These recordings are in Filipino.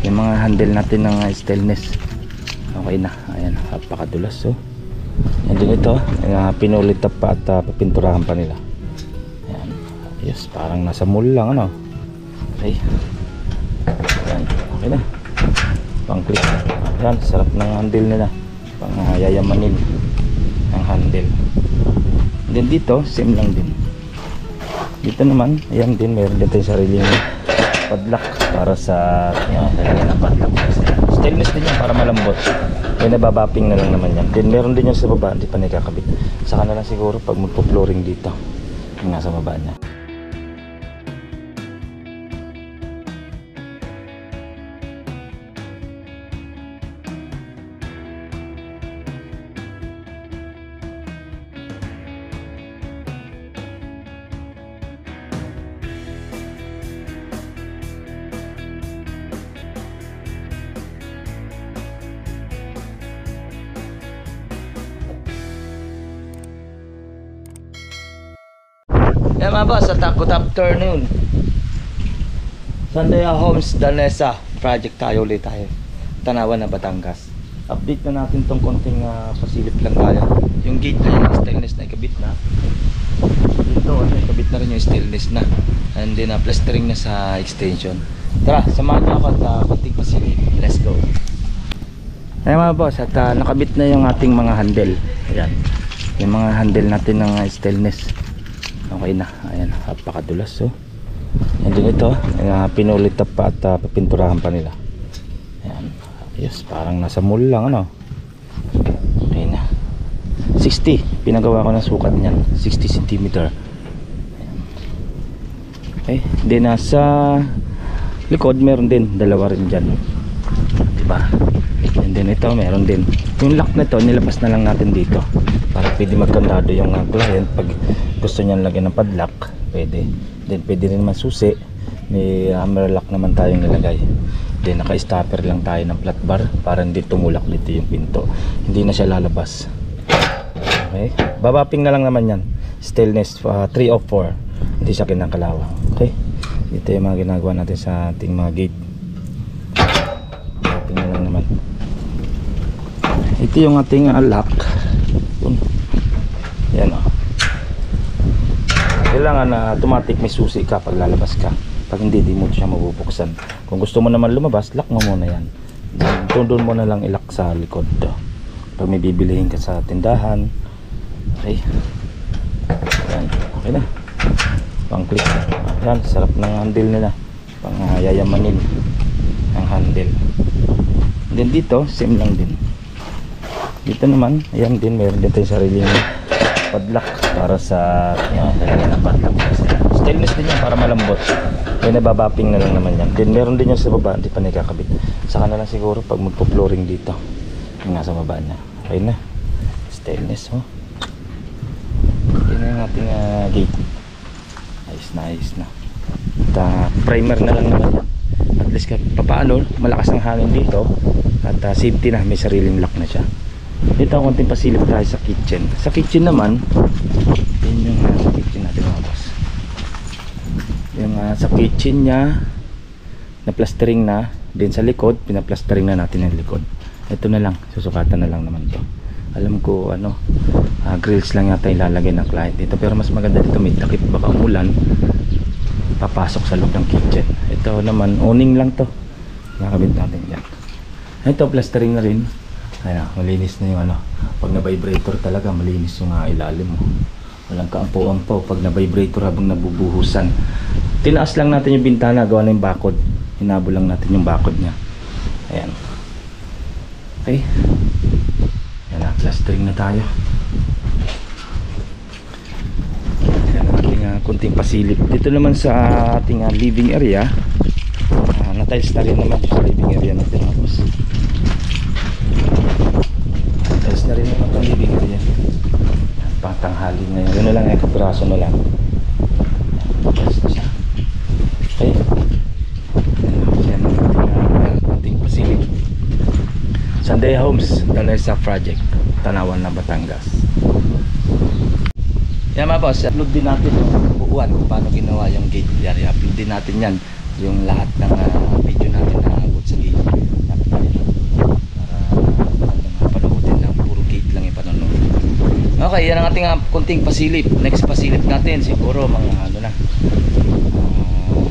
yung mga handle natin ng stainless. Okay na, ayan, napakadulas. So yan din ito, pinulit up pa at papinturahan pa nila. Ayan, yes, parang nasa mall lang ano. Okay, ayan, okay na, pang click. Ayan, sarap ng handle nila, pang yayamanin ang handle. Then dito same lang din. Dito naman, ayan din, meron din tayong sariling padlock para sa kailangan ng padlock. Stainless din yan para malambot. May nababapping na lang naman yan. Then meron din yan sa baba, hindi pa nakakabit. Saka na lang siguro pag magpo-flooring dito yung nasa baba niya. Yan mga boss, at good afternoon. Sandaya Homes Danesa project tayo ulit tayo. Tanawan na Batangas. Update na natin tong konting pasilip lang tayo. Yung gate na yung stainless na ikabit na. Dito ikabit na rin yung stainless na. And then plastering na sa extension. Tara, samahan niyo ako at konting pasilip. Let's go. Ayan mga boss, at nakabit na yung ating mga handle. Ayan, yung mga handle natin ng stainless. Okay na, ayan, napakadulas. So yan din ito, pinulit up pa at papinturahan pa nila. Ayan, yes, parang nasa mall lang ano. Okay na, 60 pinagawa ko ng sukat niyan, 60 cm. Ayan. Okay, then nasa likod meron din, dalawa rin dyan, diba? And then ito meron din, yung lock na ito nilabas na lang natin dito para pwede magkandado yung client pag gusto niyan lagyan ng padlock, pwede. Then pwede rin naman susi, may hammer lock naman tayong nilagay. Then naka-stopper lang tayo ng flat bar para hindi tumulak dito yung pinto, hindi na siya lalabas. Okay, babapping na lang naman yan, stainless 304, hindi siya kinakalawang. Okay, ito yung mga ginagawa natin sa ating mga gate. Babapping na lang naman. Ito yung ating lock. Yan o. Kailangan na automatic may susi ka pag lalabas ka. Pag hindi, di mo siya mabubuksan. Kung gusto mo naman lumabas, lock mo muna yan. Doon mo na lang ilock sa likod. Pag may bibilihin ka sa tindahan. Okay. Yan. Okay na. Pang click. Yan. Sarap ng handle nila. Pang yayamanin ang handle. Then dito, same lang din. Dito naman, ayan din, meron din tayong sariling padlock para sa kailangan ng padlock. Stainless din yan para malambot. May nababapping na lang naman yan. Then meron din yan sa baba, hindi pa nakakabit. Saka na lang siguro pag magpo-flooring dito yung nasa baba niya. Okay na, stainless. Oh, yun na yung ating gate. Ayos na, ayos na. At primer na lang naman yan. At least papaano, malakas ang hangin dito. At safety na, may sariling lock na siya. Dito ang konting pasilip tayo sa kitchen. Sa kitchen naman, yun yung sa kitchen natin mga boss. Yung sa kitchen nya na plastering na. Din sa likod, pinaplastering na natin yung likod. Ito na lang, susukatan na lang naman to. Alam ko ano, grills lang yata ilalagay ng client dito. Pero mas maganda dito, may takip, baka umulan papasok sa loob ng kitchen. Ito naman, awning lang to, nakabit natin yan. Ito plastering na rin. Ayan, malinis na yung ano. Pag na-vibrator talaga, malinis yung ilalim mo. Walang kaampo-ampo pag na-vibrator habang nabubuhusan. Tinaas lang natin yung bintana, gawa na yung bakod. Hinabo lang natin yung bakod nya. Ayan. Okay. Ayan na, plastering na tayo. Ayan ang ating kunting pasilip. Dito naman sa ating living area, na-tiles na rin naman sa living area natin. Tiles na rin naman itong living area. Pangtanghali na yun. Gano'n lang yung kapiraso na lang. Tiles na siya. Okay. Ayan ang ating pasilip. Sandaya Homes Danesa project, Tanawan na Batangas. Yan mga boss, upload din natin yung buuan kung paano ginawa yung gate. I-upload din natin yan, yung lahat ng video natin na abot sa gate. Okay, yan ang ating kunting pasilip. Next pasilip natin siguro mga ano na.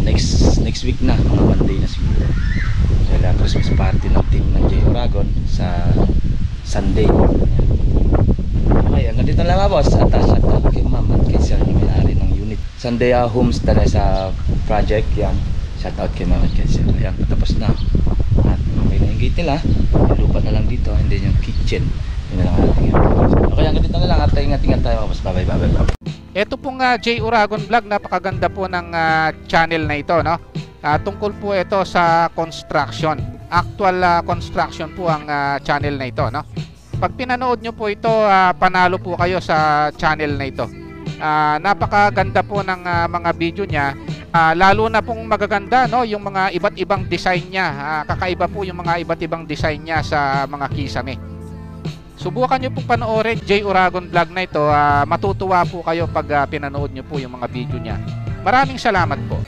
Next week na, mga Monday na siguro. Dahil Christmas party ng team ng J Uragon sa Sunday. Okay, hanggang dito lang boss. At shout out kay ma'am at kay sir yung may-ari ng unit. Sunday Homes dala sa project yan. Shout out kay ma'am at kay sir. Ayan, patapos na. At okay na yung gate nila. Yung lupa na lang dito, and then yung kitchen. Yun na lang ating okay, hanggang dito na lang at ingat-ingat tayo mga boss. Bye bye. Ito pong J Uragon Vlog, napakaganda po ng channel na ito, no? Tungkol po ito sa construction. Actual construction po ang channel na ito, no? Pag pinanood nyo po ito, panalo po kayo sa channel na ito. Napakaganda po ng mga video niya. Lalo na pong magaganda, no, yung mga iba't ibang design niya. Kakaiba po yung mga iba't ibang design niya sa mga kisame. Subukan nyo pong panoorin J Uragon Vlog na ito. Matutuwa po kayo pag pinanood nyo po yung mga video niya. Maraming salamat po.